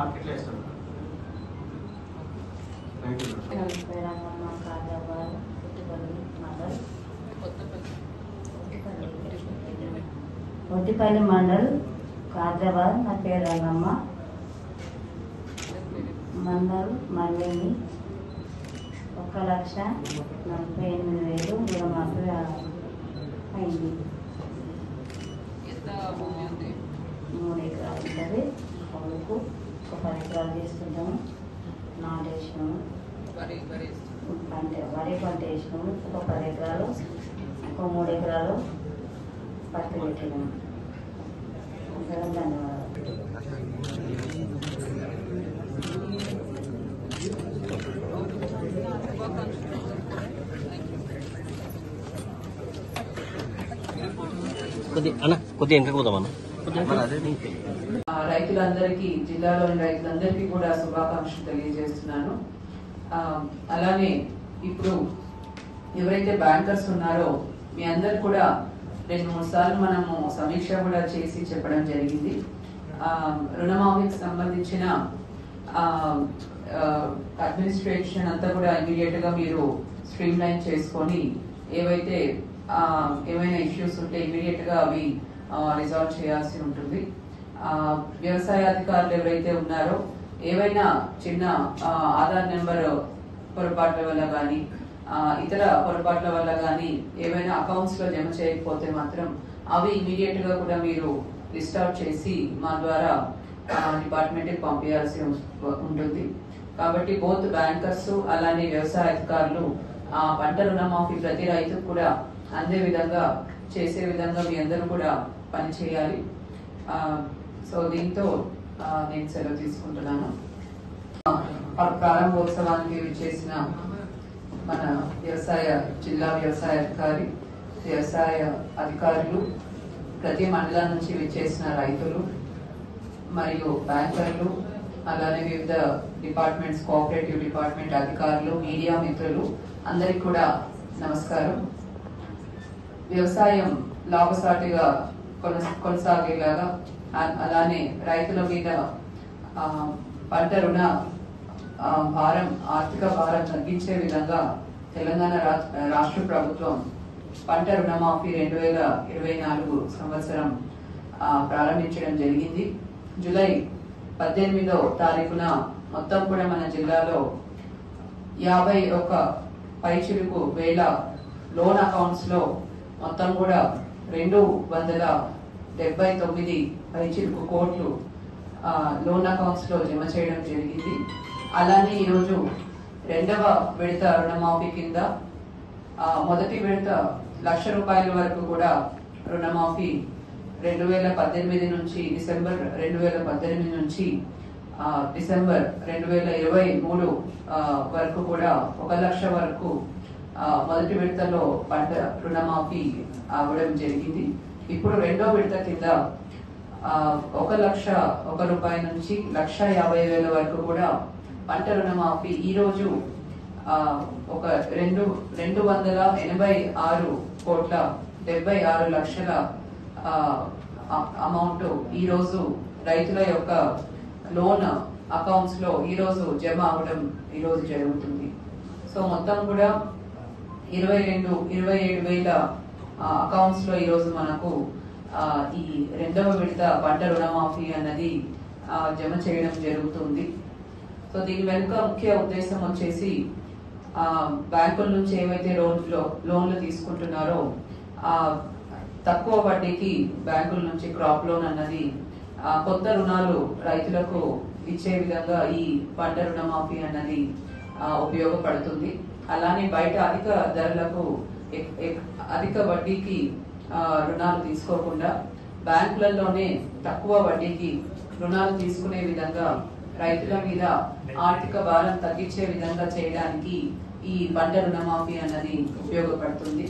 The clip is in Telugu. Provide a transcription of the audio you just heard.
మార్కెట్లో వేస్తాం. కొట్టిపల్లి మండల్ కాద్రాబాద్. నా పేరు రంగమ్మ. మండల్ మల్లిని 1,48,000 రుణమాఫీ అయింది. 3 ఎకరాలు ఉంటుంది. కొడుకు ఒక 10 ఎకరాలు తీసుకుంటాము. నాటు వేసినాము. వరి పంట వేసినాము. ఒక 10 ఎకరాలు, ఒక 3 ఎకరాలు పత్తి పెట్టినాము. ధన్యవాదాలు. రైతులందరికీ, జిల్లాలోని రైతులందరికీ కూడా శుభాకాంక్షలు తెలియజేస్తున్నాను. అలానే ఇప్పుడు ఎవరైతే బ్యాంకర్స్ ఉన్నారో మీ అందరు కూడా 2-3 సార్లు మనము సమీక్ష కూడా చేసి చెప్పడం జరిగింది. రుణమాఫీకి సంబంధించిన అడ్మినిస్ట్రేషన్ అంతా కూడా ఇమీడియట్ గా మీరు స్ట్రీమ్ లైన్ చేసుకొని ఏమైనా ఇష్యూస్ ఉంటే ఇమీడియట్ గా అవి రిజాల్వ్ చేయాల్సి ఉంటుంది. వ్యవసాయ అధికారులు ఎవరైతే ఉన్నారో ఏవైనా చిన్న ఆధార్ నెంబర్ పొరపాట్ల వల్ల కానీ ఇతర పొరపాట్ల వల్ల కానీ ఏవైనా అకౌంట్స్ లో జమ చేయకపోతే మాత్రం అవి ఇమీడియట్ గా కూడా మీరు లిస్ట్ అవుట్ చేసి మా ద్వారా డిపార్ట్మెంట్ కి పంపించాల్సి ఉంటుంది. కాబట్టి బోత్ బ్యాంకర్స్ అలానే వ్యవసాయ అధికారులు పంట రుణమాఫీ ప్రతి రైతుకు కూడా అందే విధంగా చేసే విధంగా మీ అందరూ కూడా పనిచేయాలి. సో దీంతో నేను సెలవు తీసుకుంటున్నాను. ప్రారంభోత్సవానికి విచ్చేసిన మన జిల్లా వ్యవసాయ అధికారులు, ప్రతి మండలం నుంచి విచ్చేసిన రైతులు మరియు బ్యాంకర్లు, అలానే వివిధ డిపార్ట్మెంట్స్, కోఆపరేటివ్ డిపార్ట్మెంట్ అధికారులు, మీడియా మిత్రులు అందరికి కూడా నమస్కారం. వ్యవసాయం లాభసాటిగా కొనసాగేలాగా, అలానే రైతుల మీద పంట రుణ ఆర్థిక భారం తగ్గించే విధంగా తెలంగాణ రాష్ట్ర ప్రభుత్వం పంట రుణమాఫీ 2024 సంవత్సరం ప్రారంభించడం జరిగింది. జూలై 18వ తారీఖున మొత్తం కూడా మన జిల్లాలో 51 పైచిలుకు వేల లోన్ అకౌంట్స్ లో మొత్తం కూడా 279 పైచిలుకు కోట్లు లోన్ అకౌంట్స్ లో జమ చేయడం జరిగింది. అలానే ఈరోజు 2వ విడత రుణమాఫీ కింద మొదటి విడత ₹1,00,000 వరకు కూడా రుణమాఫీ 2018 నుంచి డిసెంబర్ 2018 నుంచి డిసెంబర్ 2023 వరకు కూడా 1,00,000 వరకు మొదటి విడతలో పంట రుణమాఫీ అవ్వడం జరిగింది. ఇప్పుడు 2వ విడత కింద ₹1,00,000 నుంచి ₹1,50,000 వరకు కూడా పంట రుణమాఫీ ఈ రోజు ఒక 286,76,00,000 అమౌంట్ ఈ రోజు రైతుల యొక్క లోన్ అకౌంట్స్ లో ఈ రోజు జమ అవడం ఈ రోజు జరుగుతుంది. సో మొత్తం కూడా 27,000 అకౌంట్స్ లో ఈ రోజు మనకు ఈ 2వ విడత పంట రుణమాఫీ అన్నది జమ చేయడం జరుగుతుంది. సో దీని వెనుక ముఖ్య ఉద్దేశం వచ్చేసి బ్యాంకుల నుంచి ఏవైతే లోన్లు తీసుకుంటున్నారో తక్కువ వడ్డీకి బ్యాంకుల నుంచి క్రాప్ లోన్ అన్నది కొత్త రుణాలు రైతులకు ఇచ్చే విధంగా ఈ పంట రుణమాఫీ అన్నది ఉపయోగపడుతుంది. అలానే బయట అధిక ధరలకు అధిక వడ్డీకి రుణాలు తీసుకోకుండా బ్యాంకులలోనే తక్కువ వడ్డీకి రుణాలు తీసుకునే విధంగా రైతుల మీద ఆర్థిక భారం తగ్గించే విధంగా చేయడానికి ఈ పంట రుణమాఫీ అన్నది ఉపయోగపడుతుంది.